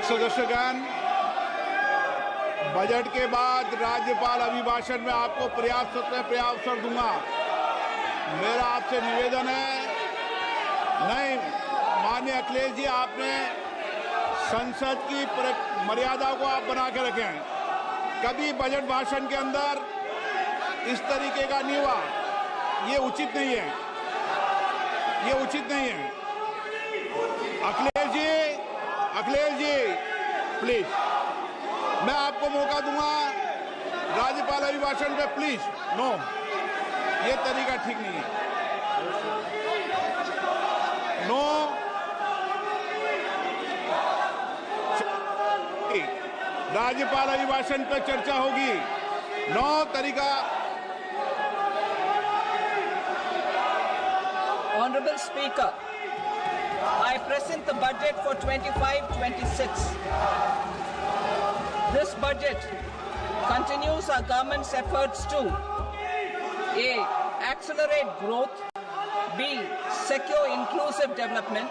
सदस्यगण, budget के बाद राज्यपाल अभिभाषण में आपको पर्याप्त अवसर दूंगा। मेरा आपसे निवेदन है, नहीं माननीय अखिलेश जी, आपने संसद की मर्यादा को आप बना के रखे हैं। कभी बजट भाषण के अंदर इस तरीके का नहीं हुआ, ये उचित नहीं है, ये उचित नहीं है। अखिलेश जी प्लीज, मैं आपको मौका दूंगा राज्यपाल अभिभाषण पे, प्लीज। नो, ये तरीका ठीक नहीं है। नो, राज्यपाल अभिभाषण पे चर्चा होगी। नो तरीका। Honorable Speaker, I present the budget for 25-26. This budget continues our government's efforts to A. Accelerate growth, B. Secure inclusive development,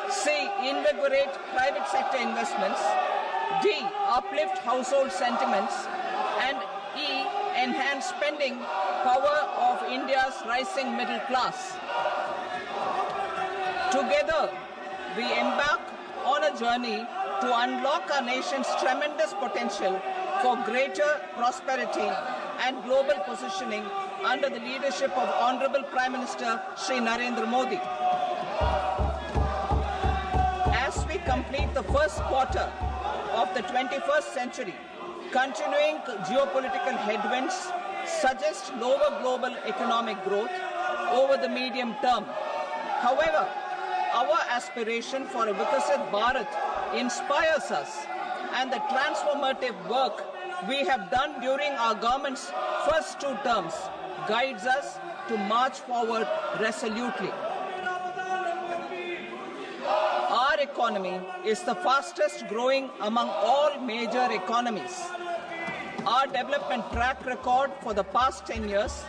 C. Invigorate private sector investments, D. Uplift household sentiments, and E. Enhance spending power of India's rising middle class. Together, we embark on a journey to unlock our nation's tremendous potential for greater prosperity and global positioning under the leadership of Honorable Prime Minister Shri Narendra Modi. As we complete the first quarter of the 21st century, continuing geopolitical headwinds suggest lower global economic growth over the medium term. However, our aspiration for a Vikasit Bharat inspires us, and the transformative work we have done during our government's first 2 terms guides us to march forward resolutely. Our economy is the fastest growing among all major economies. Our development track record for the past 10 years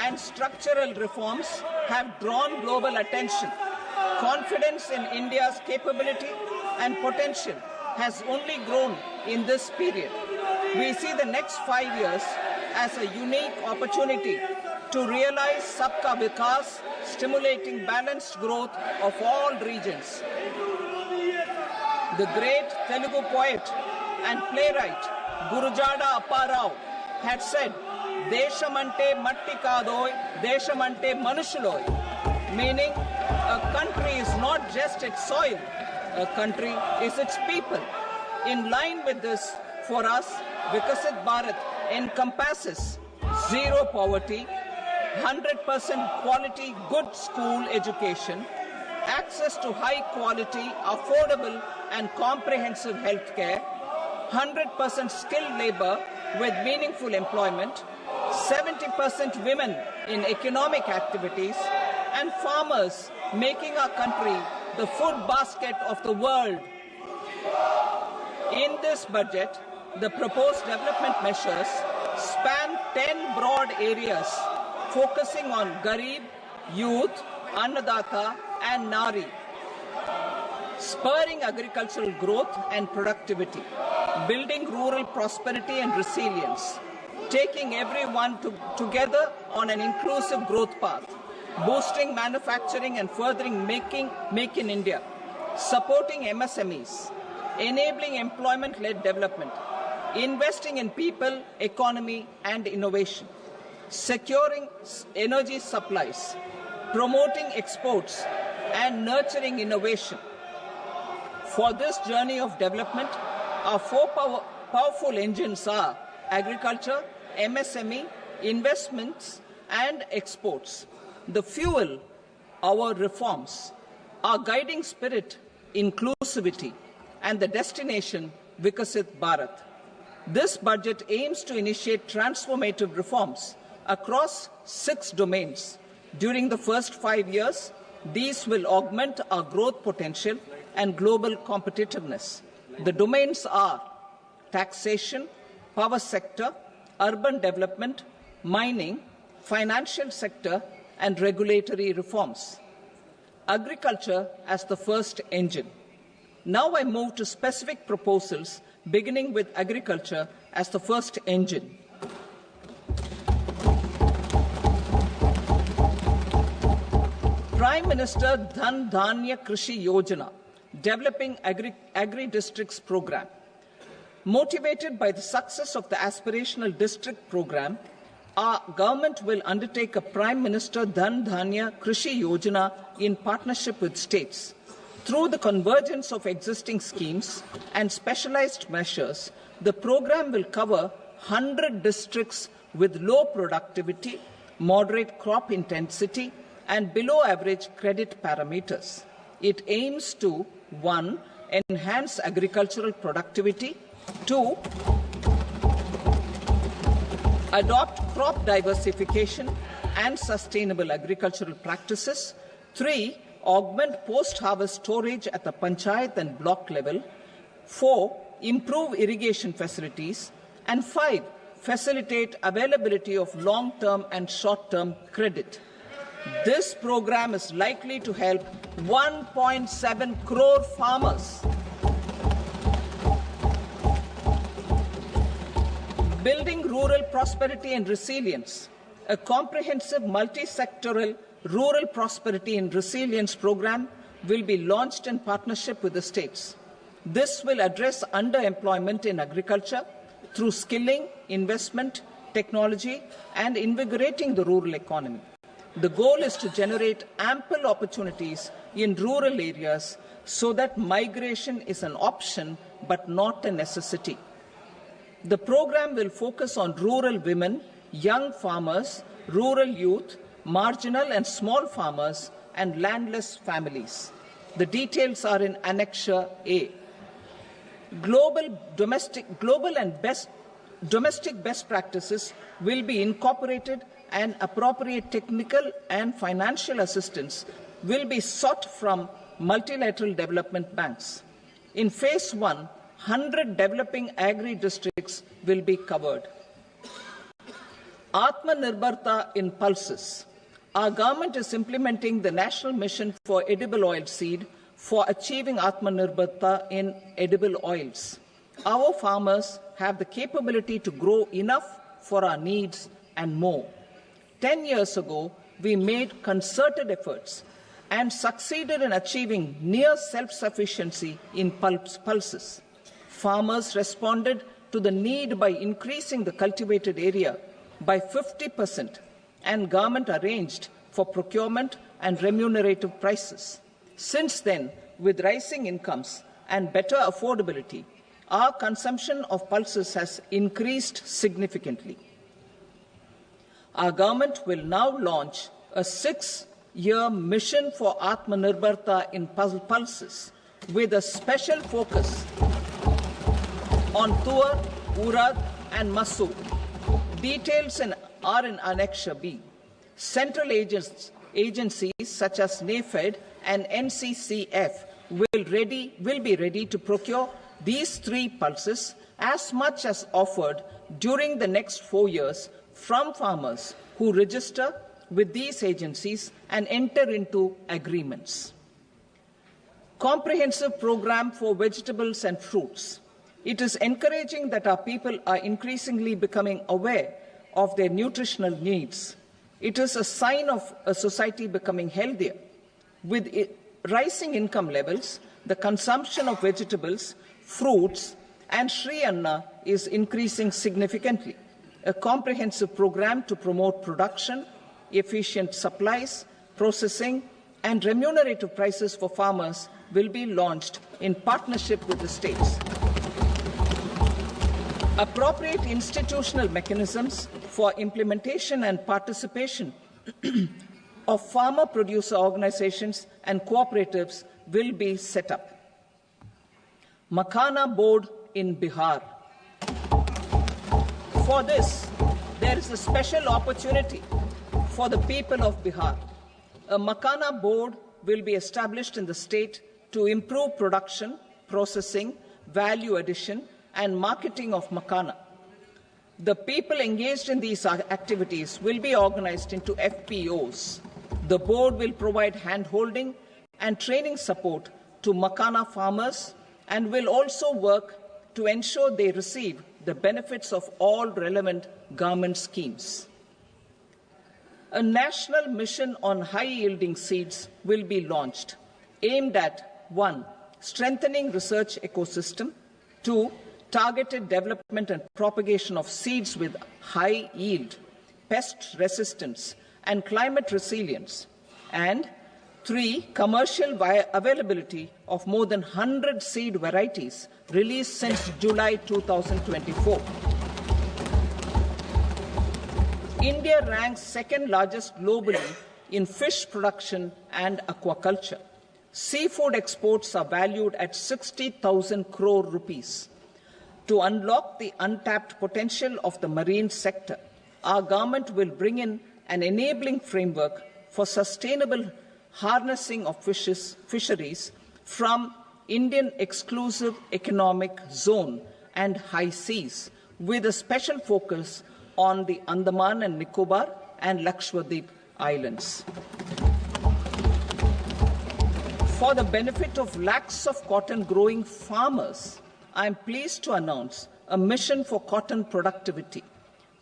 and structural reforms have drawn global attention. Confidence in India's capability and potential has only grown in this period. We see the next 5 years as a unique opportunity to realize Sabka Vikas, stimulating balanced growth of all regions. The great Telugu poet and playwright Gurujada Apparao had said, "Deshamante matti kadoy, deshamante manushuloy," meaning a country is not just its soil, a country is its people. In line with this, for us, Vikasit Bharat encompasses zero poverty, 100% quality good school education, access to high quality, affordable and comprehensive health care, 100% skilled labor with meaningful employment, 70% women in economic activities, and farmers making our country the food basket of the world. In this budget, the proposed development measures span 10 broad areas, focusing on Garib, youth, Annadata, and Nari, spurring agricultural growth and productivity, building rural prosperity and resilience, taking everyone together on an inclusive growth path, boosting manufacturing and furthering Make in India, supporting MSMEs, enabling employment-led development, investing in people, economy and innovation, securing energy supplies, promoting exports and nurturing innovation. For this journey of development, our 4 powerful engines are agriculture, MSME, investments and exports. The fuel, our reforms, our guiding spirit, inclusivity, and the destination, Vikasit Bharat. This budget aims to initiate transformative reforms across 6 domains. During the first 5 years, these will augment our growth potential and global competitiveness. The domains are taxation, power sector, urban development, mining, financial sector, and regulatory reforms. Agriculture as the first engine. Now I move to specific proposals, beginning with agriculture as the first engine. Prime Minister Dhan Dhanya Krishi Yojana, Developing Agri-Districts Program. Motivated by the success of the Aspirational District Program, our government will undertake a Prime Minister Dhan Dhanya Krishi Yojana in partnership with states. Through the convergence of existing schemes and specialized measures, the program will cover 100 districts with low productivity, moderate crop intensity, and below average credit parameters. It aims to 1. Enhance agricultural productivity, 2. Adopt crop diversification and sustainable agricultural practices, 3. Augment post-harvest storage at the panchayat and block level, 4. Improve irrigation facilities, and 5. Facilitate availability of long-term and short-term credit. This program is likely to help 1.7 crore farmers. Building rural prosperity and resilience. A comprehensive multi-sectoral rural prosperity and resilience program will be launched in partnership with the states. This will address underemployment in agriculture through skilling, investment, technology, and invigorating the rural economy. The goal is to generate ample opportunities in rural areas so that migration is an option but not a necessity. The program will focus on rural women, young farmers, rural youth, marginal and small farmers, and landless families. The details are in Annexure A. Domestic best practices will be incorporated, and appropriate technical and financial assistance will be sought from multilateral development banks. In Phase 1, 100 developing agri-districts will be covered. Atmanirbharta in pulses. Our government is implementing the National Mission for Edible Oilseed for achieving Atmanirbharta in edible oils. Our farmers have the capability to grow enough for our needs and more. 10 years ago, we made concerted efforts and succeeded in achieving near self-sufficiency in pulses. Farmers responded to the need by increasing the cultivated area by 50%, and government arranged for procurement and remunerative prices. Since then, with rising incomes and better affordability, our consumption of pulses has increased significantly. Our government will now launch a 6-year mission for Atmanirbharta in pulses with a special focus on Tuar, Urad and Masoor. Details are in Annexure B. Central agencies such as NAFED and NCCF will be ready to procure these 3 pulses as much as offered during the next 4 years from farmers who register with these agencies and enter into agreements. Comprehensive program for vegetables and fruits. It is encouraging that our people are increasingly becoming aware of their nutritional needs. It is a sign of a society becoming healthier. With rising income levels, the consumption of vegetables, fruits, and Sri Anna is increasing significantly. A comprehensive program to promote production, efficient supplies, processing, and remunerative prices for farmers will be launched in partnership with the states. Appropriate institutional mechanisms for implementation and participation of farmer producer organizations and cooperatives will be set up. Makhana board in Bihar. For this, there is a special opportunity for the people of Bihar. A Makhana board will be established in the state to improve production, processing, value addition, and marketing of Makhana. The people engaged in these activities will be organized into FPOs. The board will provide hand-holding and training support to Makhana farmers, and will also work to ensure they receive the benefits of all relevant government schemes. A national mission on high-yielding seeds will be launched, aimed at 1. Strengthening research ecosystem, 2. Targeted development and propagation of seeds with high yield, pest resistance, and climate resilience, and 3. Commercial availability of more than 100 seed varieties released since July 2024. India ranks second largest globally in fish production and aquaculture. Seafood exports are valued at 60,000 crore rupees. To unlock the untapped potential of the marine sector, our government will bring in an enabling framework for sustainable harnessing of fisheries from Indian exclusive economic zone and high seas, with a special focus on the Andaman and Nicobar and Lakshadweep Islands. For the benefit of lakhs of cotton growing farmers, I am pleased to announce a mission for cotton productivity.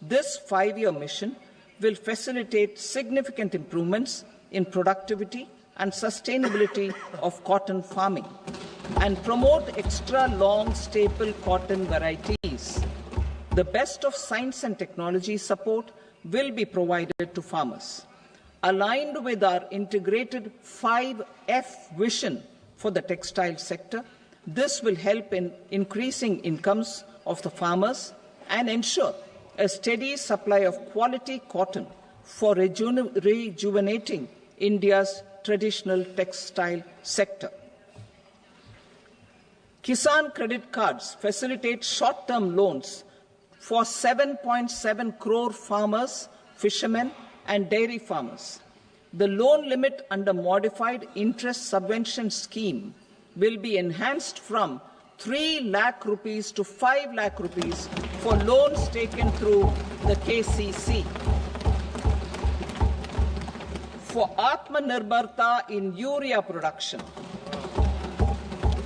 This 5-year mission will facilitate significant improvements in productivity and sustainability of cotton farming and promote extra long staple cotton varieties. The best of science and technology support will be provided to farmers. Aligned with our integrated 5F vision for the textile sector, this will help in increasing incomes of the farmers and ensure a steady supply of quality cotton for rejuvenating India's traditional textile sector. Kisan credit cards facilitate short-term loans for 7.7 crore farmers, fishermen, and dairy farmers. The loan limit under modified interest subvention scheme will be enhanced from 3 lakh rupees to 5 lakh rupees for loans taken through the KCC. For Atmanirbharta in urea production,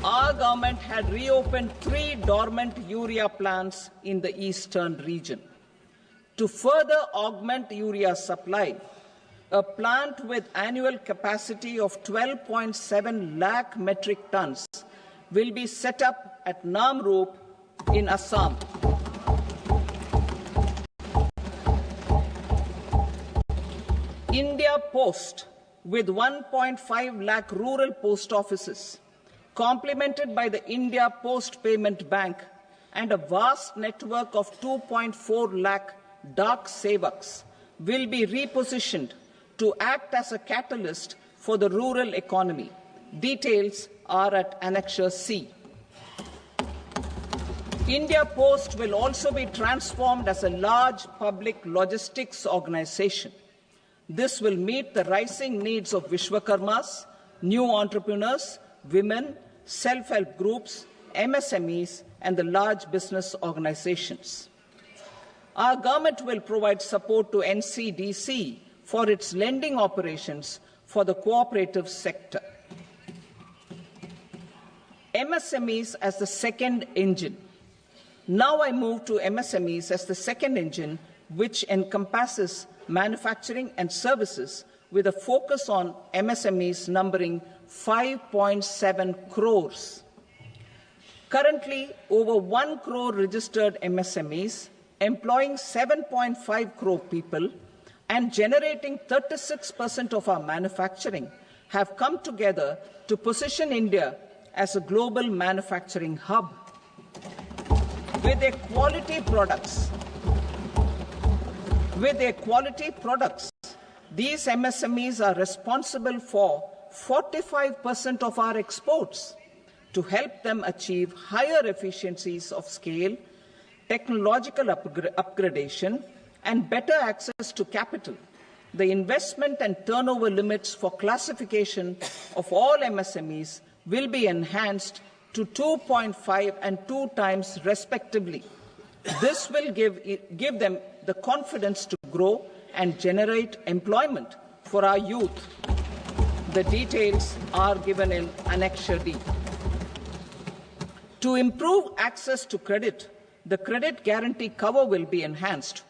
our government had reopened 3 dormant urea plants in the eastern region. To further augment urea supply, a plant with annual capacity of 12.7 lakh metric tons will be set up at Namrup in Assam. India Post, with 1.5 lakh rural post offices, complemented by the India Post Payment Bank and a vast network of 2.4 lakh Dak Sevaks, will be repositioned to act as a catalyst for the rural economy. Details are at Annexure C. India Post will also be transformed as a large public logistics organization. This will meet the rising needs of Vishwakarmas, new entrepreneurs, women, self-help groups, MSMEs, and the large business organizations. Our government will provide support to NCDC for its lending operations for the cooperative sector. MSMEs as the second engine. Now I move to MSMEs as the second engine, which encompasses manufacturing and services with a focus on MSMEs numbering 5.7 crores. Currently, over 1 crore registered MSMEs, employing 7.5 crore people and generating 36% of our manufacturing, have come together to position India as a global manufacturing hub. With their quality products, these MSMEs are responsible for 45% of our exports. To help them achieve higher efficiencies of scale, technological upgradation, and better access to capital, the investment and turnover limits for classification of all MSMEs will be enhanced to 2.5 and 2 times respectively. This will give them the confidence to grow and generate employment for our youth. The details are given in Annexure D. To improve access to credit, the credit guarantee cover will be enhanced.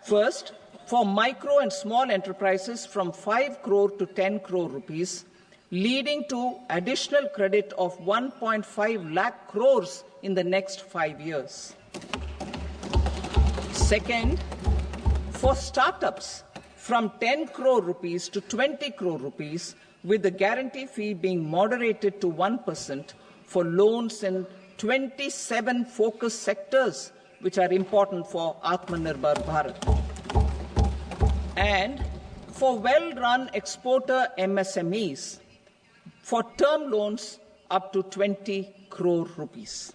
First, for micro and small enterprises from 5 crore to 10 crore rupees, leading to additional credit of 1.5 lakh crores in the next 5 years. Second, for startups from 10 crore rupees to 20 crore rupees, with the guarantee fee being moderated to 1% for loans in 27 focus sectors which are important for Atmanirbhar Bharat. And for well-run exporter MSMEs, for term loans up to 20 crore rupees.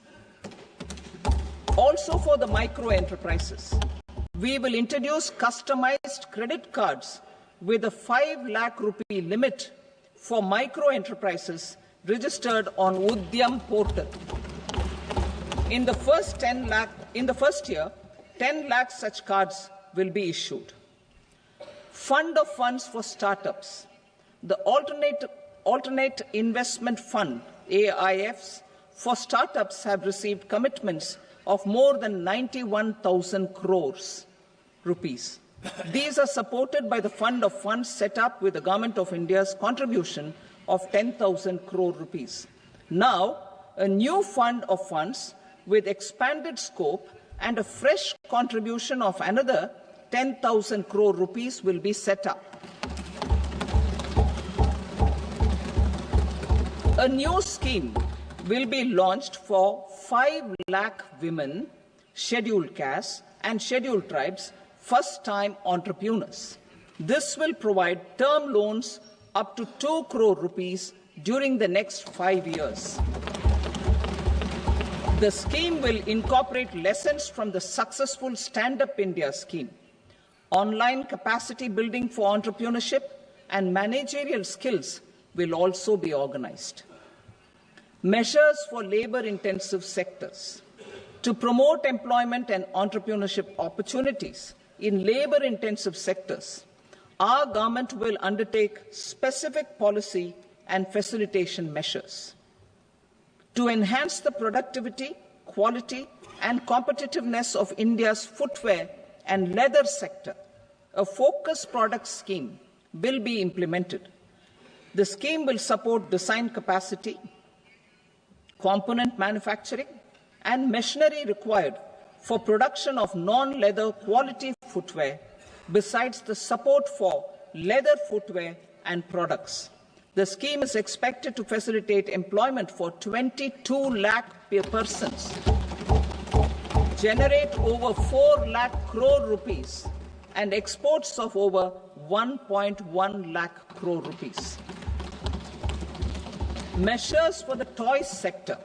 Also for the micro enterprises, we will introduce customized credit cards with a 5 lakh rupee limit for micro enterprises registered on Udyam portal. In the first year, 10 lakh such cards will be issued. Fund of funds for startups. The alternate investment fund, AIFs, for startups have received commitments of more than 91,000 crores rupees. These are supported by the fund of funds set up with the Government of India's contribution of 10,000 crore rupees. Now, a new fund of funds with expanded scope and a fresh contribution of another 10,000 crore rupees will be set up. A new scheme will be launched for 5 lakh women, scheduled castes and scheduled tribes, first-time entrepreneurs. This will provide term loans up to 2 crore rupees during the next 5 years. The scheme will incorporate lessons from the successful Stand Up India scheme. Online capacity building for entrepreneurship and managerial skills will also be organized. Measures for labor-intensive sectors. To promote employment and entrepreneurship opportunities in labor-intensive sectors, our government will undertake specific policy and facilitation measures. To enhance the productivity, quality, and competitiveness of India's footwear and leather sector, a focused product scheme will be implemented. The scheme will support design capacity, component manufacturing, and machinery required for production of non-leather quality footwear, besides the support for leather footwear and products. The scheme is expected to facilitate employment for 22 lakh persons, generate over 4 lakh crore rupees, and exports of over 1.1 lakh crore rupees. Measures for the toys sector.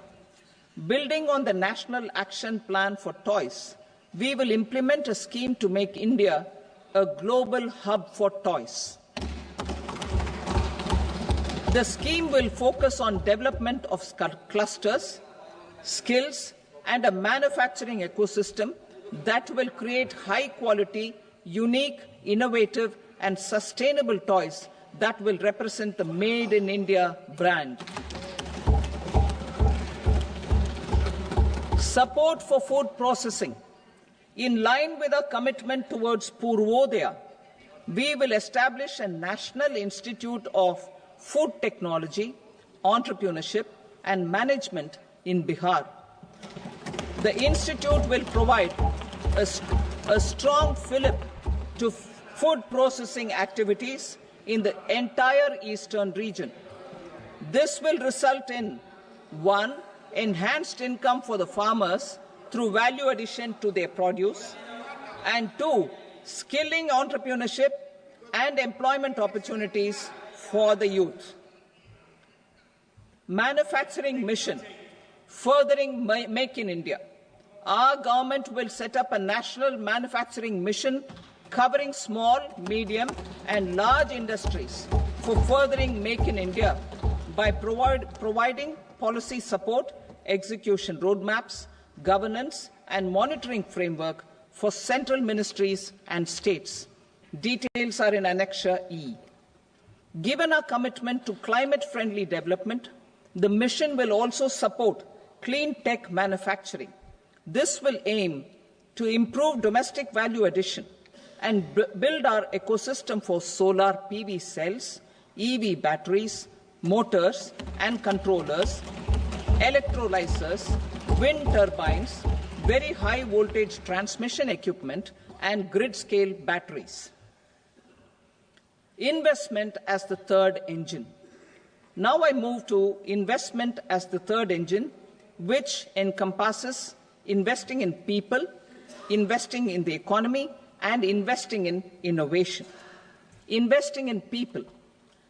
Building on the National Action Plan for Toys, we will implement a scheme to make India a global hub for toys. The scheme will focus on development of clusters, skills, and a manufacturing ecosystem that will create high-quality, unique, innovative, and sustainable toys that will represent the Made in India brand. Support for food processing. In line with our commitment towards Purvodaya, we will establish a National Institute of Food Technology, Entrepreneurship and Management in Bihar. The institute will provide a strong fillip to food processing activities in the entire eastern region. This will result in 1. Enhanced income for the farmers through value addition to their produce, and 2. Skilling entrepreneurship and employment opportunities for the youth. Manufacturing mission, furthering Make in India. Our government will set up a national manufacturing mission covering small, medium, and large industries for furthering Make in India by providing policy support, execution roadmaps, governance, and monitoring framework for central ministries and states. Details are in Annexure E. Given our commitment to climate-friendly development, The mission will also support clean tech manufacturing. This will aim to improve domestic value addition and build our ecosystem for solar PV cells, EV batteries, motors and controllers, electrolyzers, wind turbines, very high voltage transmission equipment and grid-scale batteries. Investment as the third engine. Now I move to investment as the third engine, which encompasses investing in people, investing in the economy, and investing in innovation. Investing in people.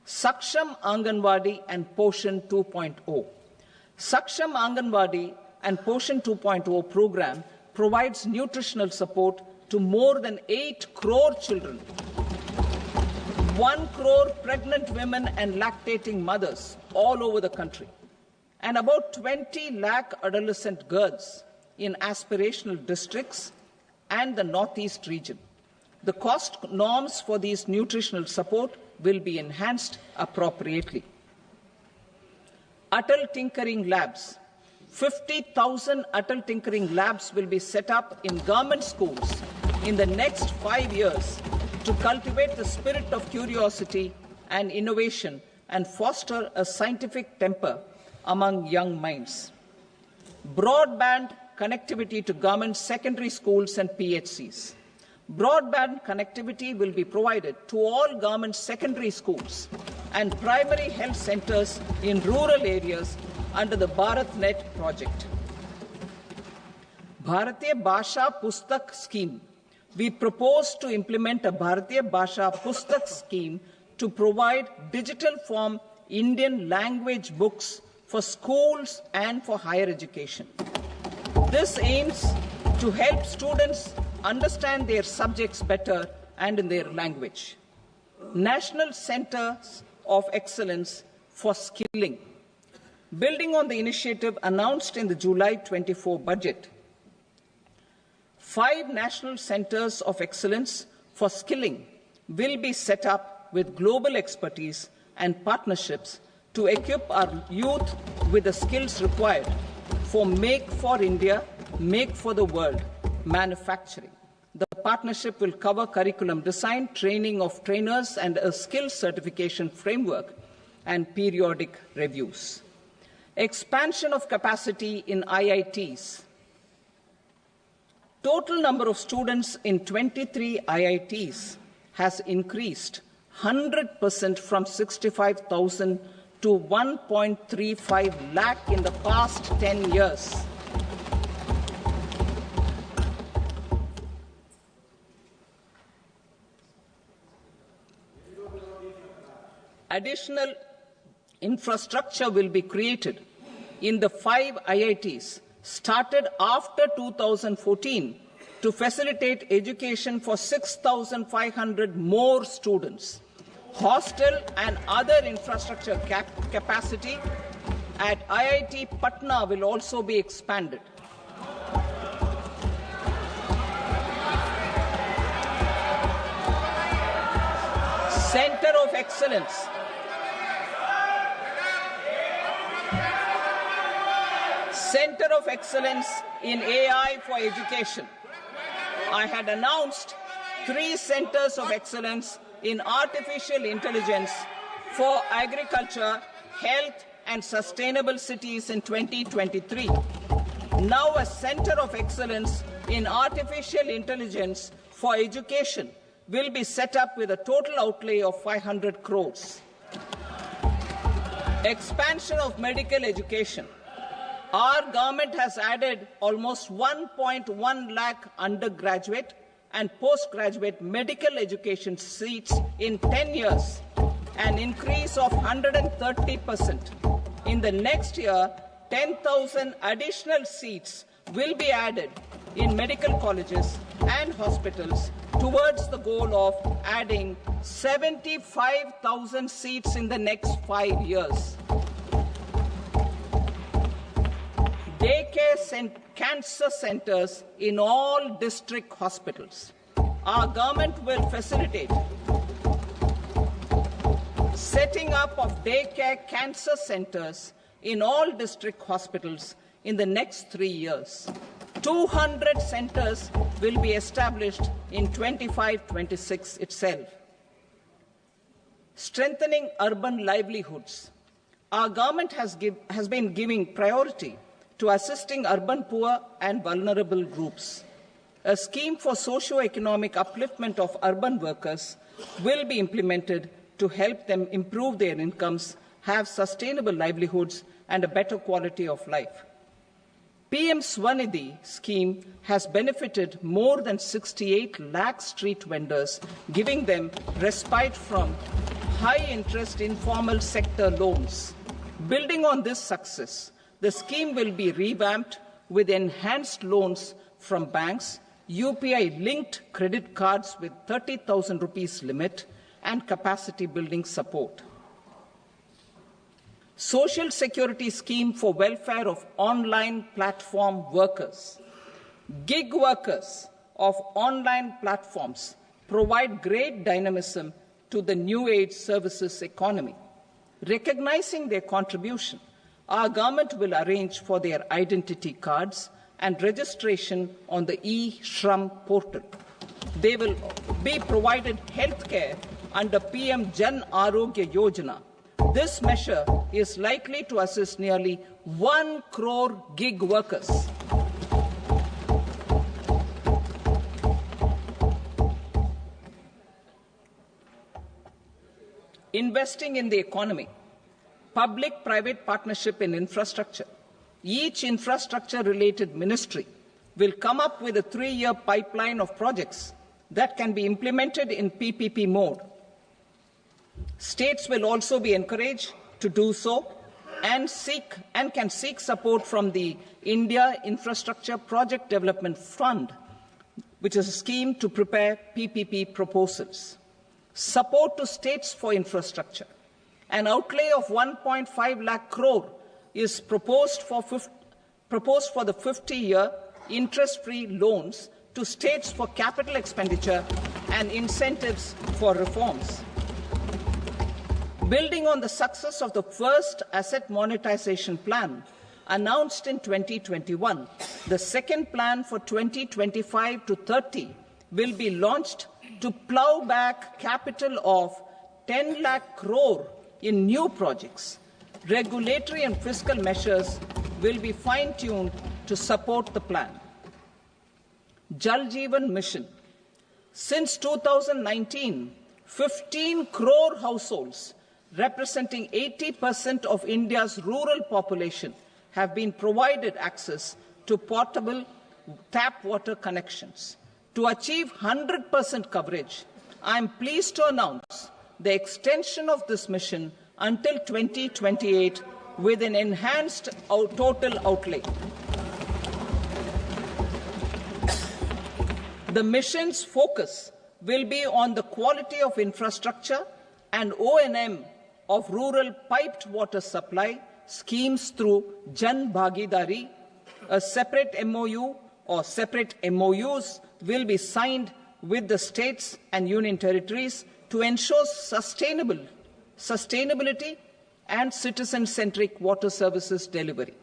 Saksham Anganwadi and Poshan 2.0. Saksham Anganwadi and Poshan 2.0 program provides nutritional support to more than 8 crore children, 1 crore pregnant women and lactating mothers all over the country, and about 20 lakh adolescent girls in aspirational districts and the Northeast region. The cost norms for these nutritional support will be enhanced appropriately. Atal Tinkering Labs. 50,000 Atal Tinkering Labs will be set up in government schools in the next 5 years to cultivate the spirit of curiosity and innovation and foster a scientific temper among young minds. Broadband connectivity to government secondary schools and PHCs. Broadband connectivity will be provided to all government secondary schools and primary health centers in rural areas under the BharatNet project. Bharatiya Bhasha Pustak Scheme. We propose to implement a Bharatiya Bhasha Pustak scheme to provide digital form Indian language books for schools and for higher education. This aims to help students understand their subjects better and in their language. National Centers of Excellence for Skilling. Building on the initiative announced in the July 24 budget, 5 national centers of excellence for skilling will be set up with global expertise and partnerships to equip our youth with the skills required for Make for India, Make for the World manufacturing. The partnership will cover curriculum design, training of trainers, and a skills certification framework and periodic reviews. Expansion of capacity in IITs. Total number of students in 23 IITs has increased 100% from 65,000 to 1.35 lakh in the past 10 years. Additional infrastructure will be created in the 5 IITs started after 2014 to facilitate education for 6,500 more students. Hostel and other infrastructure capacity at IIT Patna will also be expanded. Center of Excellence. Center of Excellence in AI for Education. I had announced 3 centers of excellence in artificial intelligence for agriculture, health, and sustainable cities in 2023. Now a center of excellence in artificial intelligence for education will be set up with a total outlay of 500 crores. Expansion of medical education. Our government has added almost 1.1 lakh undergraduate and postgraduate medical education seats in 10 years, an increase of 130%. In the next year, 10,000 additional seats will be added in medical colleges and hospitals towards the goal of adding 75,000 seats in the next 5 years. Daycare cancer centers in all district hospitals. Our government will facilitate setting up of daycare cancer centers in all district hospitals in the next 3 years. 200 centres will be established in 25-26 itself. Strengthening urban livelihoods. Our government has been giving priority to assisting urban poor and vulnerable groups. A scheme for socio-economic upliftment of urban workers will be implemented to help them improve their incomes, have sustainable livelihoods, and a better quality of life. PM Swanidhi scheme has benefited more than 68 lakh street vendors, giving them respite from high-interest informal sector loans. Building on this success, the scheme will be revamped with enhanced loans from banks, UPI-linked credit cards with 30,000 rupees limit, and capacity building support. Social Security Scheme for welfare of online platform workers. Gig workers of online platforms provide great dynamism to the new age services economy. Recognizing their contribution, our government will arrange for their identity cards and registration on the e-Shram portal. They will be provided healthcare under PM Jan Arogya Yojana. This measure is likely to assist nearly 1 crore gig workers. Investing in the economy. Public-private partnership in infrastructure. Each infrastructure-related ministry will come up with a 3-year pipeline of projects that can be implemented in PPP mode. States will also be encouraged to do so and can seek support from the India Infrastructure Project Development Fund, which is a scheme to prepare PPP proposals. Support to states for infrastructure. An outlay of 1.5 lakh crore is proposed for the 50-year interest-free loans to states for capital expenditure and incentives for reforms. Building on the success of the first asset monetization plan announced in 2021, the second plan for 2025 to 30 will be launched to plough back capital of 10 lakh crore in new projects. Regulatory and fiscal measures will be fine-tuned to support the plan. Jal Jeevan Mission. Since 2019, 15 crore households representing 80% of India's rural population have been provided access to portable tap water connections. To achieve 100% coverage, I am pleased to announce the extension of this mission until 2028 with an enhanced total outlay. The mission's focus will be on the quality of infrastructure and O&M of rural piped water supply schemes through Jan Bhagidari. A separate MOU or separate MOUs will be signed with the states and union territories to ensure sustainability and citizen-centric water services delivery.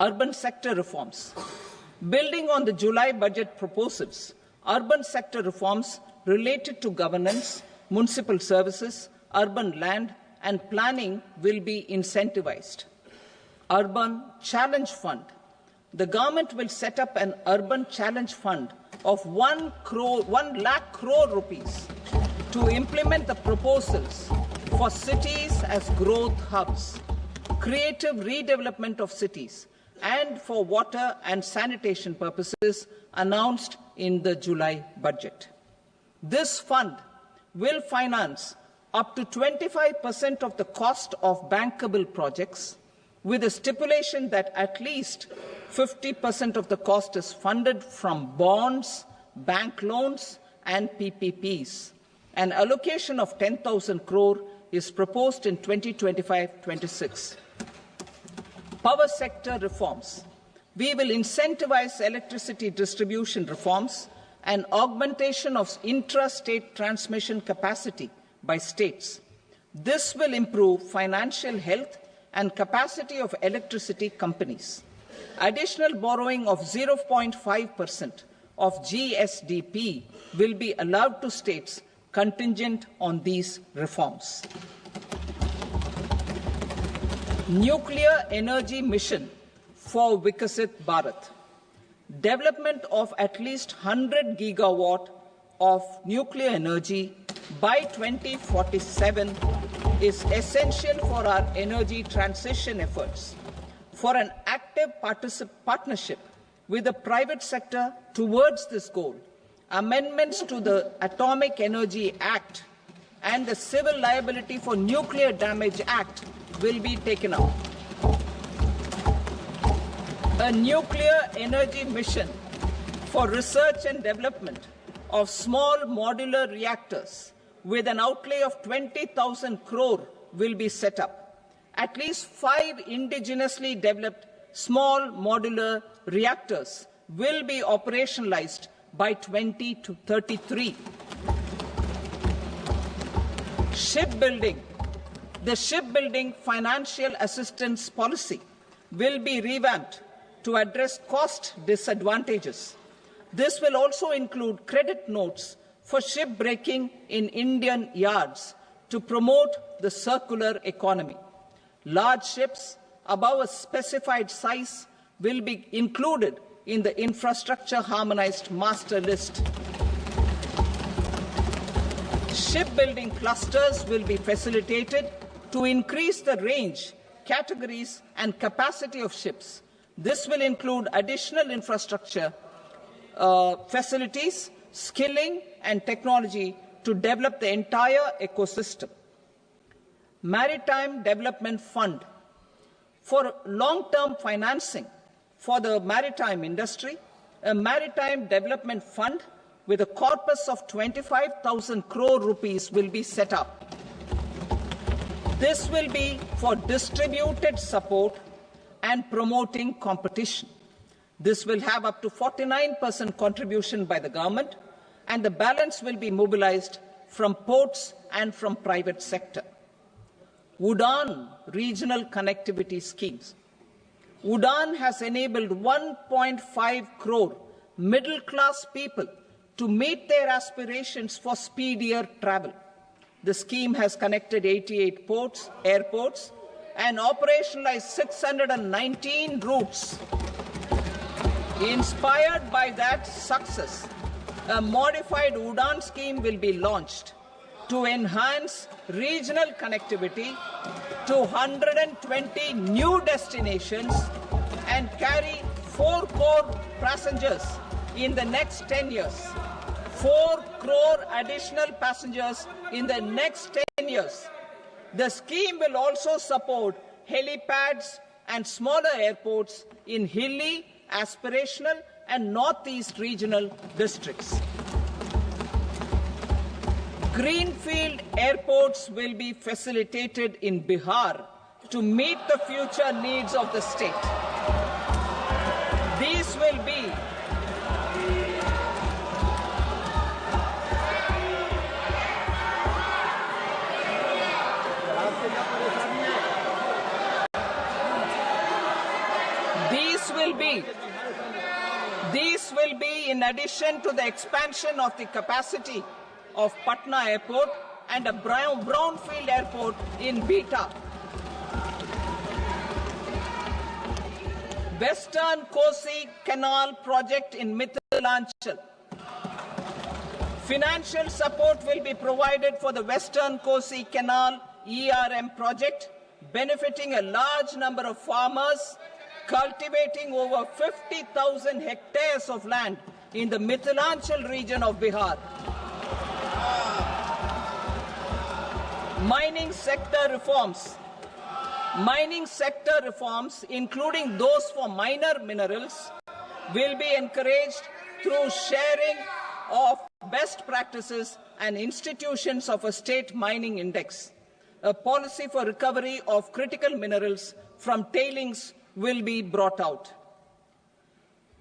Urban sector reforms. Building on the July budget proposals, urban sector reforms related to governance, municipal services, urban land and planning will be incentivized. Urban Challenge Fund. The government will set up an Urban Challenge Fund of 1 lakh crore rupees to implement the proposals for cities as growth hubs, creative redevelopment of cities, and for water and sanitation purposes announced in the July budget. This fund will finance up to 25% of the cost of bankable projects, with a stipulation that at least 50% of the cost is funded from bonds, bank loans, and PPPs. An allocation of 10,000 crore is proposed in 2025-26. Power sector reforms. We will incentivize electricity distribution reforms and augmentation of intra-state transmission capacity by states. This will improve financial health and capacity of electricity companies. Additional borrowing of 0.5% of GSDP will be allowed to states contingent on these reforms. Nuclear energy mission for Vikasit Bharat. Development of at least 100 gigawatt of nuclear energy by 2047 is essential for our energy transition efforts. For an active partnership with the private sector towards this goal, amendments to the Atomic Energy Act and the Civil Liability for Nuclear Damage Act will be taken up. A nuclear energy mission for research and development of small modular reactors with an outlay of 20,000 crore will be set up. At least 5 indigenously developed small modular reactors will be operationalized by 2033. Shipbuilding. The shipbuilding financial assistance policy will be revamped to address cost disadvantages. This will also include credit notes for shipbreaking in Indian yards to promote the circular economy. Large ships above a specified size will be included in the infrastructure harmonized master list. Shipbuilding clusters will be facilitated to increase the range, categories and capacity of ships. This will include additional infrastructure, facilities, skilling and technology to develop the entire ecosystem. Maritime Development Fund. For long-term financing for the maritime industry, a Maritime Development Fund with a corpus of 25,000 crore rupees will be set up. This will be for distributed support and promoting competition. This will have up to 49% contribution by the government, and the balance will be mobilized from ports and from private sector. UDAN regional connectivity schemes. UDAN has enabled 1.5 crore middle-class people to meet their aspirations for speedier travel. The scheme has connected 88 airports, and operationalized 619 routes. Inspired by that success, a modified UDAN scheme will be launched to enhance regional connectivity to 120 new destinations and carry 4 crore passengers in the next 10 years. 4 crore additional passengers in the next 10 years. The scheme will also support helipads and smaller airports in hilly, aspirational and northeast regional districts. Greenfield airports will be facilitated in Bihar to meet the future needs of the state. These will be These will be in addition to the expansion of the capacity of Patna Airport and a brownfield airport in Beta. Western Kosi Canal project in Mithilanchal. Financial support will be provided for the Western Kosi Canal ERM project, benefiting a large number of farmers, cultivating over 50,000 hectares of land in the Mithilanchal region of Bihar. Mining sector reforms. Mining sector reforms, including those for minor minerals, will be encouraged through sharing of best practices and institutions of a state mining index. A policy for recovery of critical minerals from tailings will be brought out.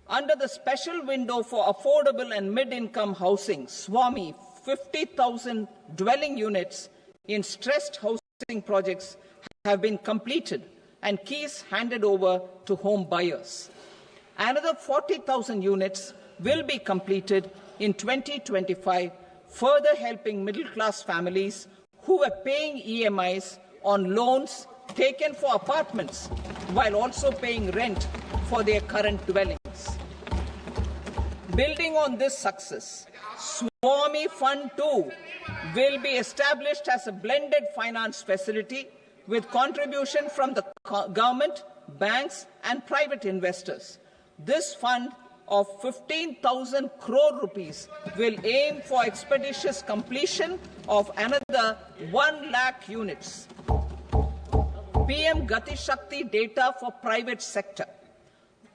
Under the special window for affordable and mid-income housing, SWAMI, 50,000 dwelling units in stressed housing projects have been completed and keys handed over to home buyers. Another 40,000 units will be completed in 2025, further helping middle-class families who are paying EMIs on loans taken for apartments while also paying rent for their current dwellings. Building on this success, Swami Fund 2 will be established as a blended finance facility with contribution from the government, banks and private investors. This fund of 15,000 crore rupees will aim for expeditious completion of another 1 lakh units. PM Gati Shakti data for private sector.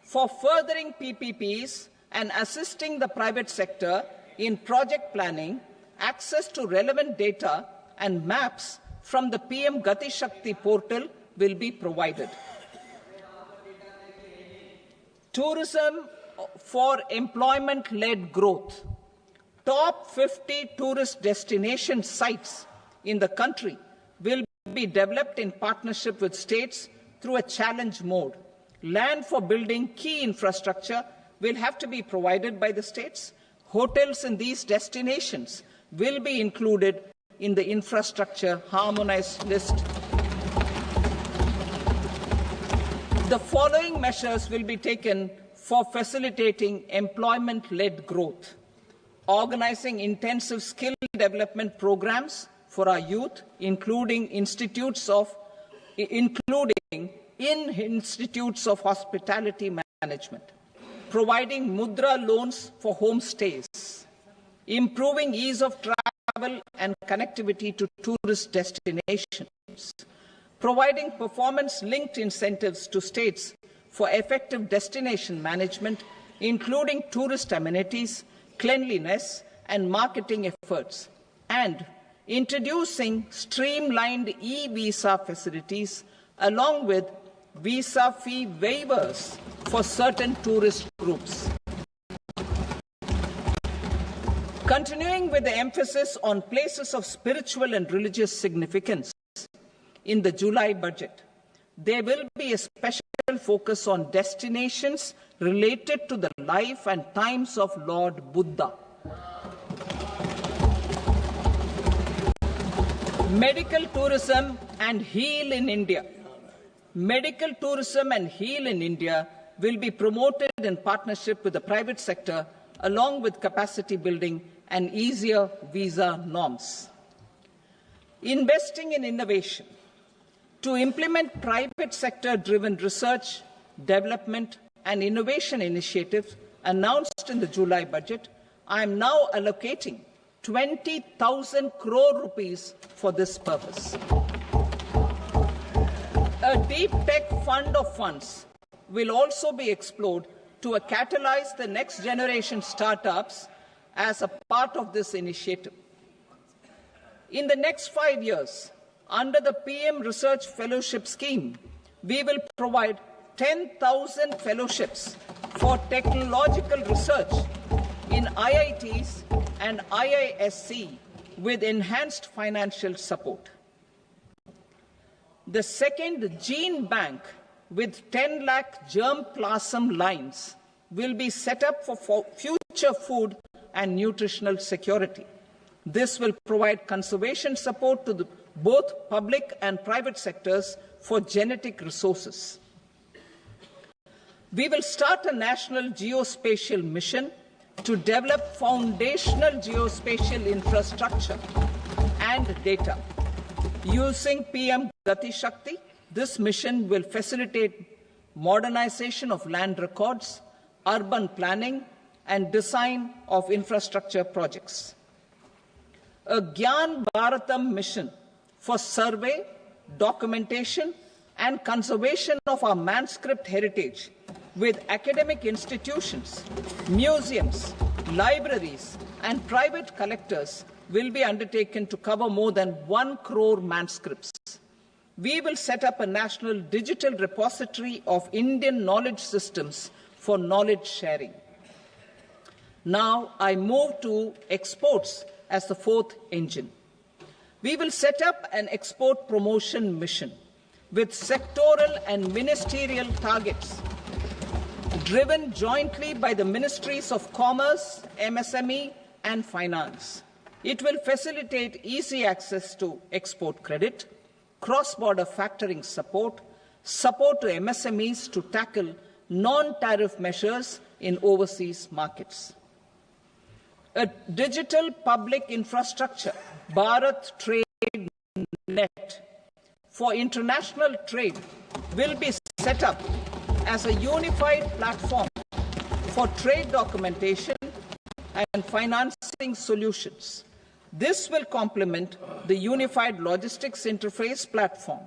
For furthering PPPs and assisting the private sector in project planning, access to relevant data and maps from the PM Gati Shakti portal will be provided. Tourism for employment-led growth. Top 50 tourist destination sites in the country will be developed in partnership with states through a challenge mode. Land for building key infrastructure will have to be provided by the states. Hotels in these destinations will be included in the infrastructure harmonized list. The following measures will be taken for facilitating employment-led growth: organizing intensive skill development programs for our youth, including in institutes of hospitality management, providing mudra loans for homestays, improving ease of travel and connectivity to tourist destinations, providing performance-linked incentives to states for effective destination management, including tourist amenities, cleanliness, and marketing efforts, and introducing streamlined e-visa facilities along with visa fee waivers for certain tourist groups. Continuing with the emphasis on places of spiritual and religious significance, in the July budget, there will be a special focus on destinations related to the life and times of Lord Buddha. Medical tourism and heal in India. Medical tourism and heal in India will be promoted in partnership with the private sector, along with capacity building and easier visa norms. Investing in innovation. To implement private sector-driven research, development and innovation initiatives announced in the July budget, I am now allocating 20,000 crore rupees for this purpose. A deep tech fund of funds will also be explored to catalyze the next generation startups as a part of this initiative. In the next 5 years, under the PM Research Fellowship Scheme, we will provide 10,000 fellowships for technological research in IITs and IISc with enhanced financial support. The second gene bank with 10 lakh germplasm lines will be set up for future food and nutritional security. This will provide conservation support to both public and private sectors for genetic resources. We will start a national geospatial mission to develop foundational geospatial infrastructure and data. Using PM Gati Shakti, this mission will facilitate modernization of land records, urban planning, and design of infrastructure projects. A Gyan Bharatam mission for survey, documentation, and conservation of our manuscript heritage with academic institutions, museums, libraries, and private collectors will be undertaken to cover more than 1 crore manuscripts. We will set up a national digital repository of Indian knowledge systems for knowledge sharing. Now I move to exports as the fourth engine. We will set up an export promotion mission with sectoral and ministerial targets driven jointly by the Ministries of Commerce, MSME and Finance. It will facilitate easy access to export credit, cross-border factoring support, support to MSMEs to tackle non-tariff measures in overseas markets. A digital public infrastructure, Bharat Trade Net, for international trade will be set up as a unified platform for trade documentation and financing solutions. This will complement the Unified Logistics Interface platform.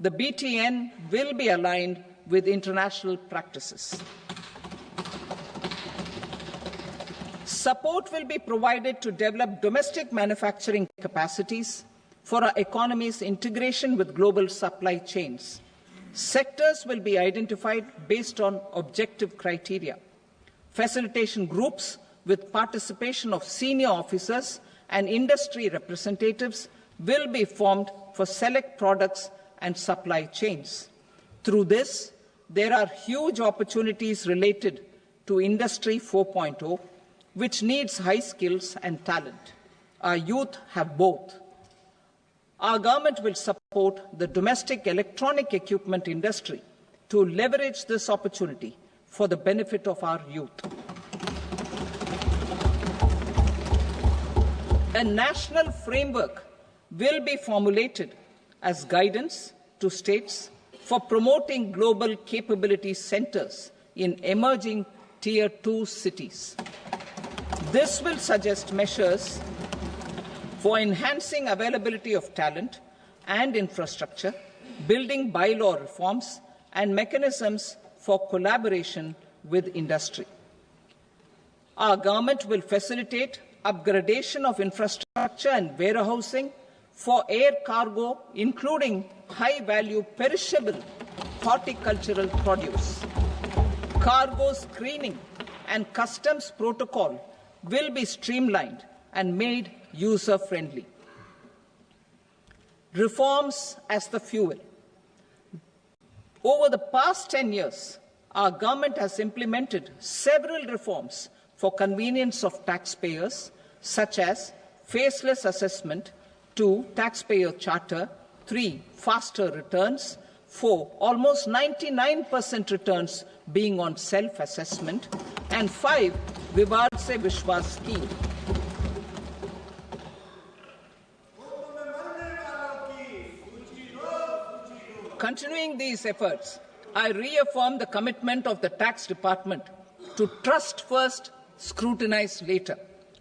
The BTN will be aligned with international practices. Support will be provided to develop domestic manufacturing capacities for our economy's integration with global supply chains. Sectors will be identified based on objective criteria. Facilitation groups with participation of senior officers and industry representatives will be formed for select products and supply chains. Through this, there are huge opportunities related to Industry 4.0, which needs high skills and talent. Our youth have both. Our government will support the domestic electronic equipment industry to leverage this opportunity for the benefit of our youth. A national framework will be formulated as guidance to states for promoting global capability centers in emerging Tier 2 cities. This will suggest measures for enhancing availability of talent and infrastructure, building bylaw reforms, and mechanisms for collaboration with industry. Our government will facilitate upgradation of infrastructure and warehousing for air cargo, including high-value perishable horticultural produce. Cargo screening and customs protocol will be streamlined and made user-friendly. Reforms as the fuel. Over the past 10 years, our government has implemented several reforms for convenience of taxpayers, such as faceless assessment, 2, taxpayer charter, 3, faster returns, 4, almost 99% returns being on self-assessment, and 5, Vivad Se Vishwas scheme. Continuing these efforts, I reaffirm the commitment of the Tax Department to trust first, scrutinize later.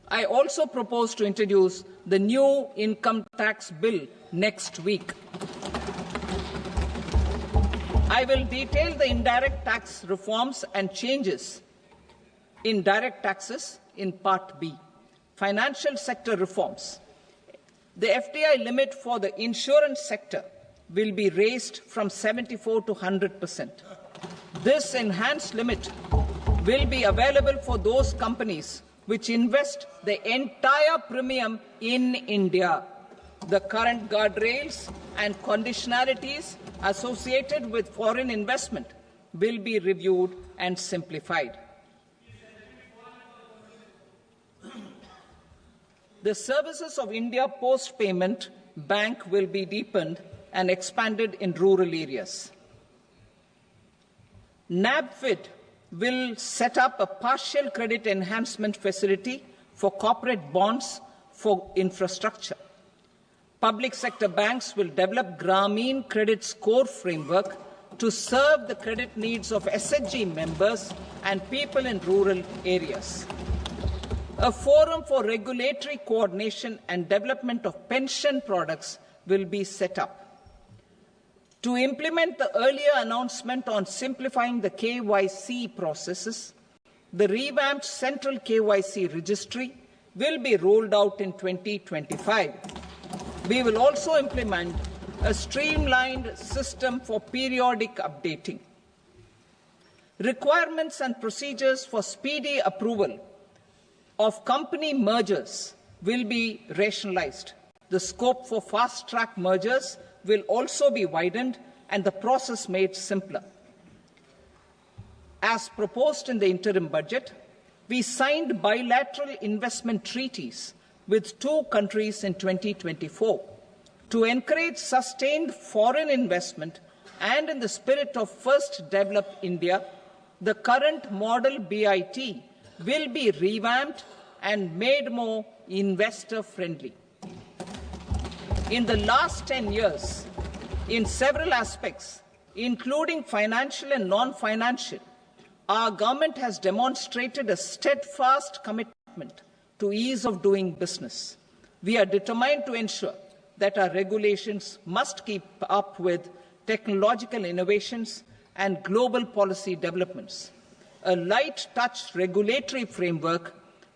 I also propose to introduce the new income tax bill next week. I will detail the indirect tax reforms and changes in direct taxes in Part B. Financial sector reforms. The FDI limit for the insurance sector will be raised from 74 to 100%. This enhanced limit will be available for those companies which invest the entire premium in India. The current guardrails and conditionalities associated with foreign investment will be reviewed and simplified. The services of India Post Payment Bank will be deepened and expanded in rural areas. NABFID will set up a partial credit enhancement facility for corporate bonds for infrastructure. Public sector banks will develop Grameen Credit Score framework to serve the credit needs of SHG members and people in rural areas. A forum for regulatory coordination and development of pension products will be set up. To implement the earlier announcement on simplifying the KYC processes, the revamped Central KYC Registry will be rolled out in 2025. We will also implement a streamlined system for periodic updating. Requirements and procedures for speedy approval of company mergers will be rationalized. The scope for fast-track mergers will also be widened, and the process made simpler. As proposed in the interim budget, we signed bilateral investment treaties with 2 countries in 2024 to encourage sustained foreign investment, and in the spirit of First Develop India, the current model BIT will be revamped and made more investor-friendly. In the last 10 years, in several aspects, including financial and non-financial, our government has demonstrated a steadfast commitment to ease of doing business. We are determined to ensure that our regulations must keep up with technological innovations and global policy developments. A light-touch regulatory framework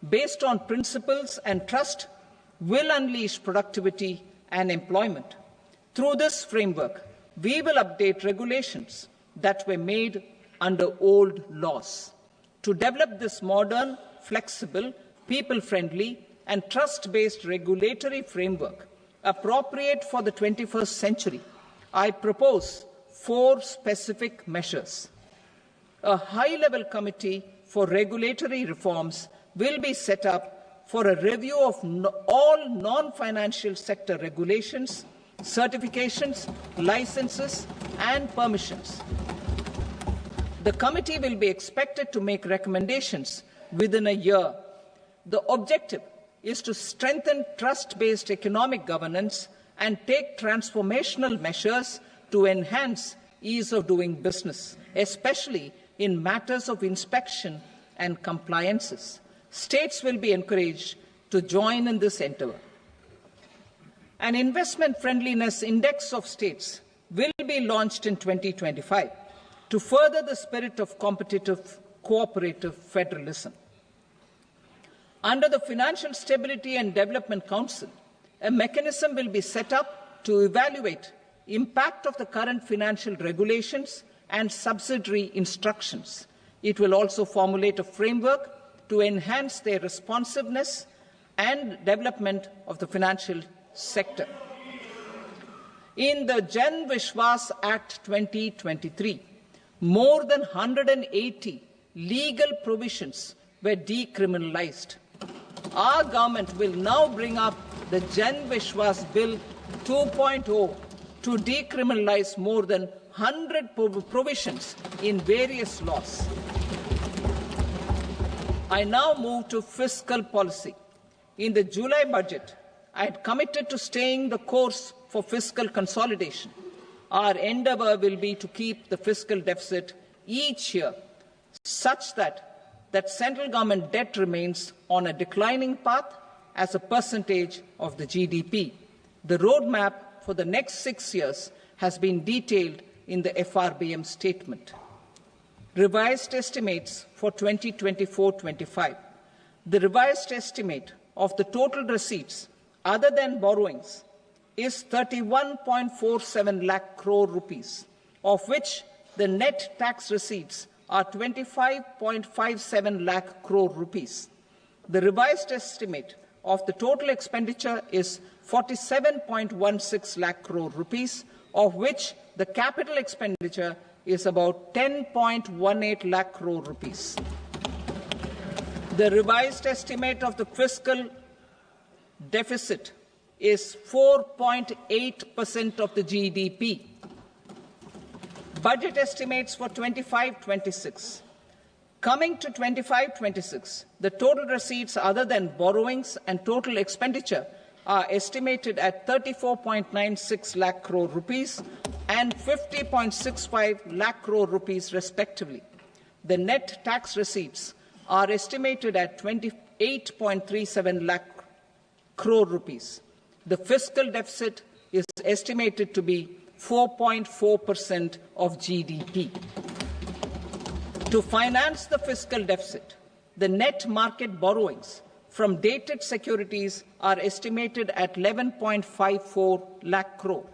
based on principles and trust will unleash productivity and employment. Through this framework, we will update regulations that were made under old laws. To develop this modern, flexible, people-friendly and trust-based regulatory framework appropriate for the 21st century, I propose 4 specific measures. A high-level committee for regulatory reforms will be set up for a review of all non-financial sector regulations, certifications, licenses, and permissions. The committee will be expected to make recommendations within a year. The objective is to strengthen trust-based economic governance and take transformational measures to enhance ease of doing business, especially in matters of inspection and compliances. States will be encouraged to join in this endeavour. An investment friendliness index of states will be launched in 2025 to further the spirit of competitive, cooperative federalism. Under the Financial Stability and Development Council, a mechanism will be set up to evaluate impact of the current financial regulations and subsidiary instructions. It will also formulate a framework to enhance their responsiveness and development of the financial sector. In the Jan Vishwas Act 2023, more than 180 legal provisions were decriminalized. Our government will now bring up the Jan Vishwas Bill 2.0 to decriminalize more than 100 provisions in various laws. I now move to fiscal policy. In the July budget, I had committed to staying the course for fiscal consolidation. Our endeavour will be to keep the fiscal deficit each year such that central government debt remains on a declining path as a percentage of the GDP. The roadmap for the next 6 years has been detailed in the FRBM statement. Revised estimates for 2024-25. The revised estimate of the total receipts other than borrowings is 31.47 lakh crore rupees, of which the net tax receipts are 25.57 lakh crore rupees. The revised estimate of the total expenditure is 47.16 lakh crore rupees, of which the capital expenditure is about 10.18 lakh crore rupees. The revised estimate of the fiscal deficit is 4.8% of the GDP. Budget estimates for 25-26. Coming to 25-26, the total receipts other than borrowings and total expenditure are estimated at 34.96 lakh crore rupees and 50.65 lakh crore rupees respectively. The net tax receipts are estimated at 28.37 lakh crore rupees. The fiscal deficit is estimated to be 4.4% of GDP. To finance the fiscal deficit, the net market borrowings from dated securities are estimated at 11.54 lakh crore.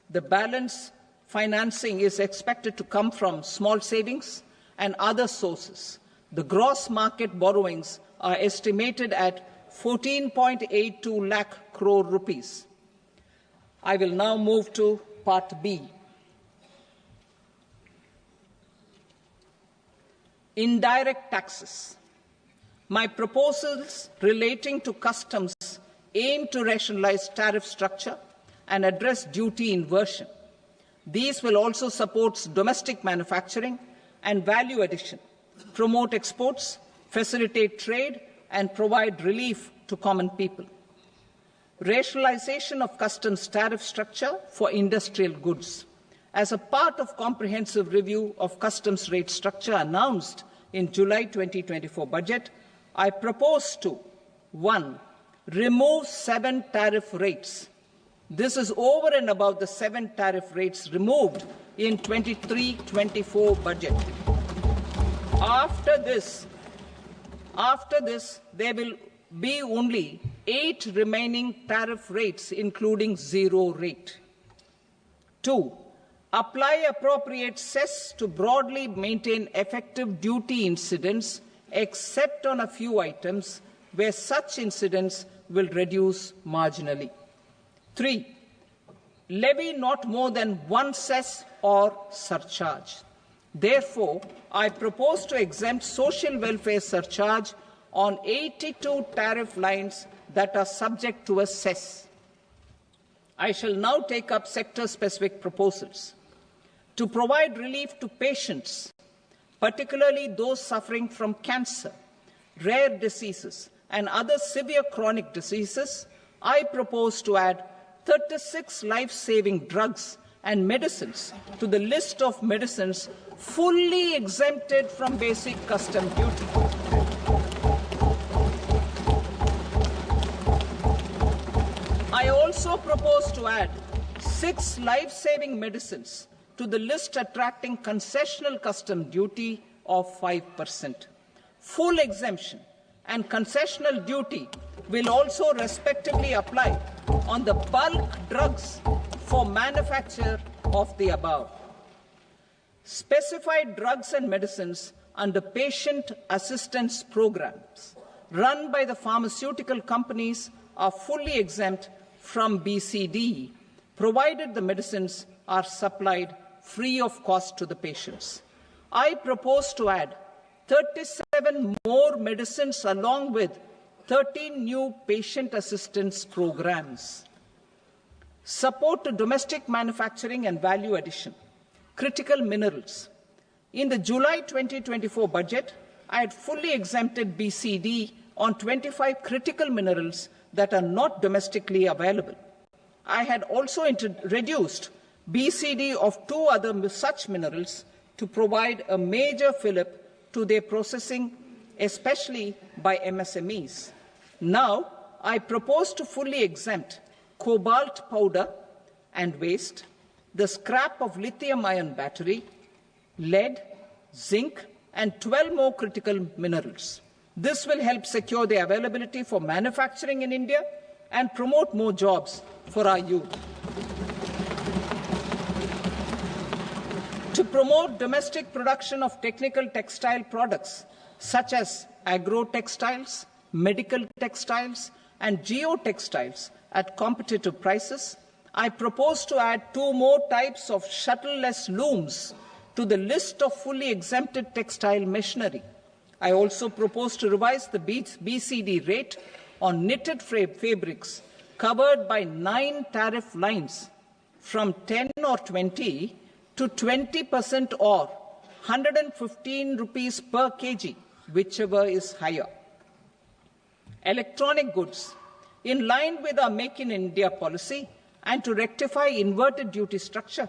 The balance financing is expected to come from small savings and other sources. The gross market borrowings are estimated at 14.82 lakh crore rupees. I will now move to Part B. Indirect taxes. My proposals relating to customs aim to rationalize tariff structure and address duty inversion. These will also support domestic manufacturing and value addition, promote exports, facilitate trade, and provide relief to common people. Rationalization of customs tariff structure for industrial goods. As a part of comprehensive review of customs rate structure announced in July 2024 budget, I propose to 1. Remove 7 tariff rates. This is over and above the 7 tariff rates removed in 23-24 budget. After this, there will be only 8 remaining tariff rates, including 0 rate. 2. Apply appropriate cess to broadly maintain effective duty incidence, except on a few items where such incidence will reduce marginally. 3. Levy not more than 1 cess or surcharge. Therefore, I propose to exempt social welfare surcharge on 82 tariff lines that are subject to a cess. I shall now take up sector-specific proposals. To provide relief to patients, particularly those suffering from cancer, rare diseases, and other severe chronic diseases, I propose to add 36 life-saving drugs and medicines to the list of medicines fully exempted from basic custom duty. I also propose to add 6 life-saving medicines to the list attracting concessional custom duty of 5%. Full exemption and concessional duty will also respectively apply on the bulk drugs for manufacture of the above. Specified drugs and medicines under patient assistance programs run by the pharmaceutical companies are fully exempt from BCD, provided the medicines are supplied free of cost to the patients. I propose to add 37 more medicines along with 13 new patient assistance programs. Support to domestic manufacturing and value addition. Critical minerals. In the July 2024 budget, I had fully exempted BCD on 25 critical minerals that are not domestically available. I had also reduced BCD of 2 other such minerals to provide a major fillip to their processing, especially by MSMEs. Now, I propose to fully exempt cobalt powder and waste, the scrap of lithium-ion battery, lead, zinc, and 12 more critical minerals. This will help secure their availability for manufacturing in India and promote more jobs for our youth. To promote domestic production of technical textile products such as agro-textiles, medical textiles, and geotextiles at competitive prices, I propose to add 2 more types of shuttle-less looms to the list of fully exempted textile machinery. I also propose to revise the BCD rate on knitted fabrics covered by 9 tariff lines from 10 or 20 to 20% or 115 rupees per kg, whichever is higher. Electronic goods. In line with our Make in India policy and to rectify inverted duty structure,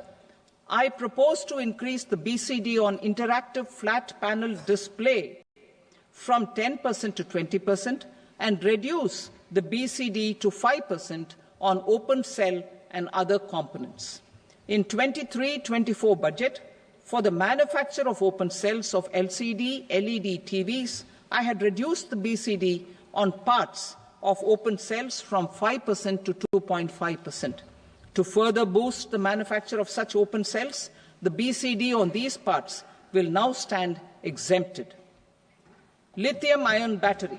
I propose to increase the BCD on interactive flat panel display from 10% to 20% and reduce the BCD to 5% on open cell and other components. In 23-24 budget, for the manufacture of open cells of LCD, LED TVs, I had reduced the BCD on parts of open cells from 5% to 2.5%. To further boost the manufacture of such open cells, the BCD on these parts will now stand exempted. Lithium-ion battery.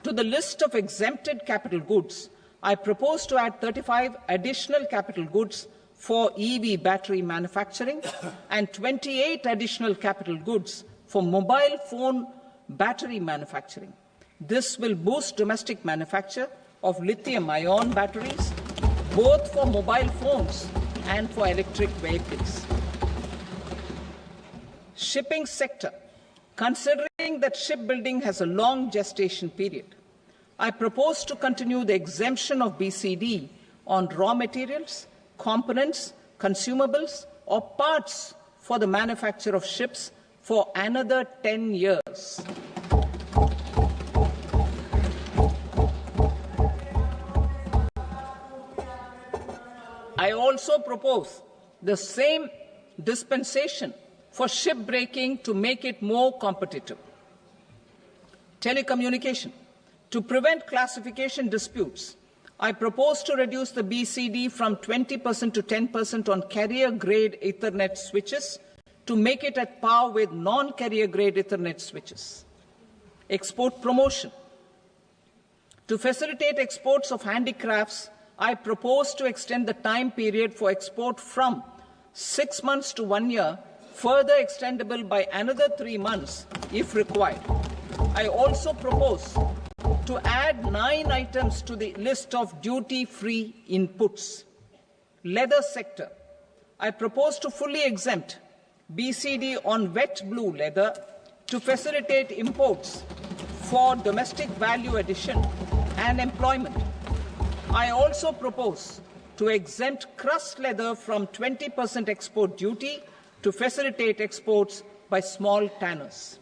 To the list of exempted capital goods, I propose to add 35 additional capital goods for EV battery manufacturing and 28 additional capital goods for mobile phone battery manufacturing. This will boost domestic manufacture of lithium-ion batteries, both for mobile phones and for electric vehicles. Shipping sector. Considering that shipbuilding has a long gestation period, I propose to continue the exemption of BCD on raw materials, components, consumables, or parts for the manufacture of ships for another 10 years. I also propose the same dispensation for shipbreaking to make it more competitive. Telecommunication. To prevent classification disputes, I propose to reduce the BCD from 20% to 10% on carrier-grade Ethernet switches to make it at par with non-carrier-grade Ethernet switches. Export promotion. To facilitate exports of handicrafts, I propose to extend the time period for export from 6 months to 1 year, further extendable by another 3 months if required. I also propose to add 9 items to the list of duty-free inputs. Leather sector. I propose to fully exempt BCD on wet blue leather to facilitate imports for domestic value addition and employment. I also propose to exempt crust leather from 20% export duty to facilitate exports by small tanners.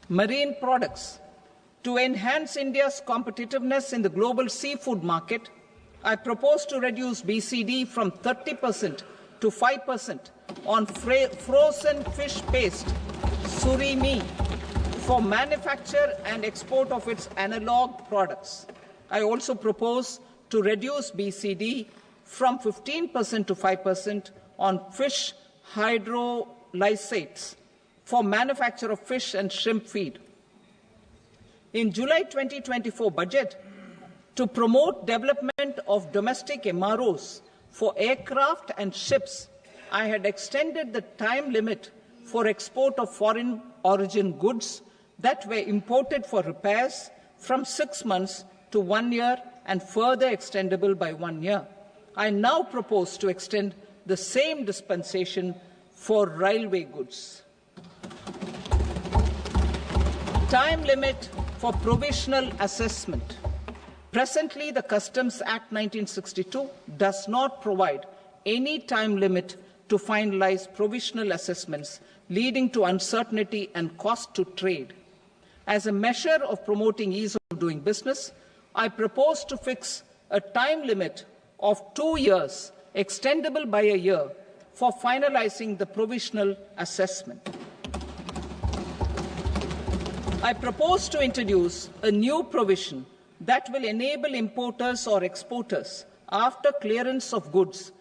Marine products. To enhance India's competitiveness in the global seafood market, I propose to reduce BCD from 30% to 5% on frozen fish paste, surimi, for manufacture and export of its analog products. I also propose to reduce BCD from 15% to 5% on fish hydrolysates for manufacture of fish and shrimp feed. In July 2024 budget, to promote development of domestic MROs for aircraft and ships, I had extended the time limit for export of foreign origin goods that were imported for repairs from 6 months to 1 year and further extendable by 1 year. I now propose to extend the same dispensation for railway goods. Time limit for provisional assessment. Presently, the Customs Act 1962 does not provide any time limit to finalize provisional assessments, leading to uncertainty and cost to trade. As a measure of promoting ease of doing business, I propose to fix a time limit of 2 years, extendable by a year, for finalizing the provisional assessment. I propose to introduce a new provision that will enable importers or exporters, after clearance of goods,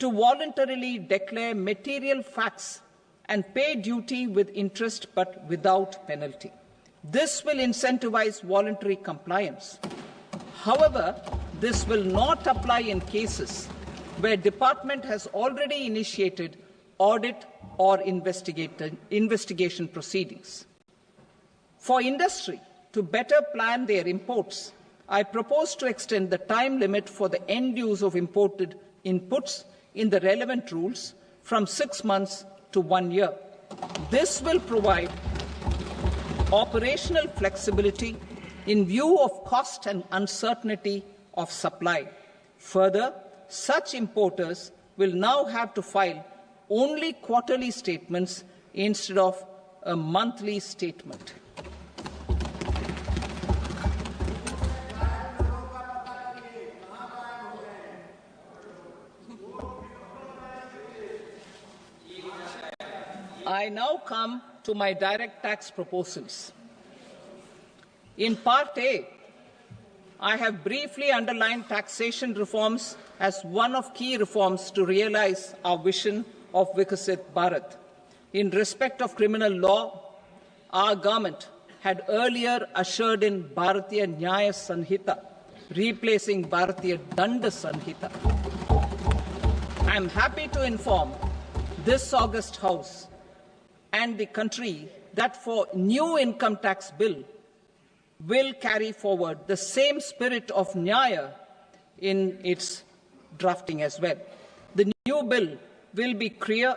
to voluntarily declare material facts and pay duty with interest but without penalty. This will incentivize voluntary compliance. However, this will not apply in cases where department has already initiated audit or investigation proceedings. For industry to better plan their imports, I propose to extend the time limit for the end use of imported inputs in the relevant rules from 6 months to 1 year. This will provide operational flexibility in view of cost and uncertainty of supply. Further, such importers will now have to file only quarterly statements instead of a monthly statement. I now come to my direct tax proposals. In Part A, I have briefly underlined taxation reforms as one of key reforms to realize our vision of Vikasit Bharat. In respect of criminal law, our government had earlier ushered in Bharatiya Nyaya Sanhita, replacing Bharatiya Danda Sanhita. I am happy to inform this august House and the country that for new income tax bill will carry forward the same spirit of Nyaya in its drafting as well. The new bill will be clear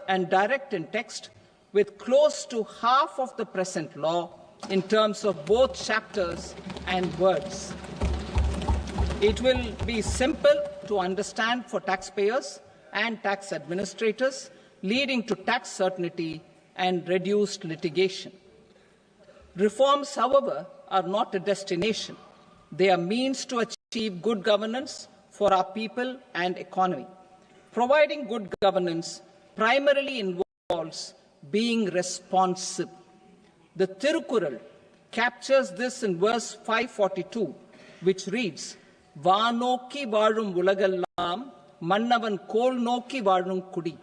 and direct in text, with close to half of the present law in terms of both chapters and words. It will be simple to understand for taxpayers and tax administrators, leading to tax certainty and reduced litigation. Reforms, however, are not a destination. They are means to achieve good governance for our people and economy. Providing good governance primarily involves being responsive. The Tirukural captures this in verse 542, which reads, "Vaanokki vaazhum ulagallam mannavan kol nokki vaazhum kudi."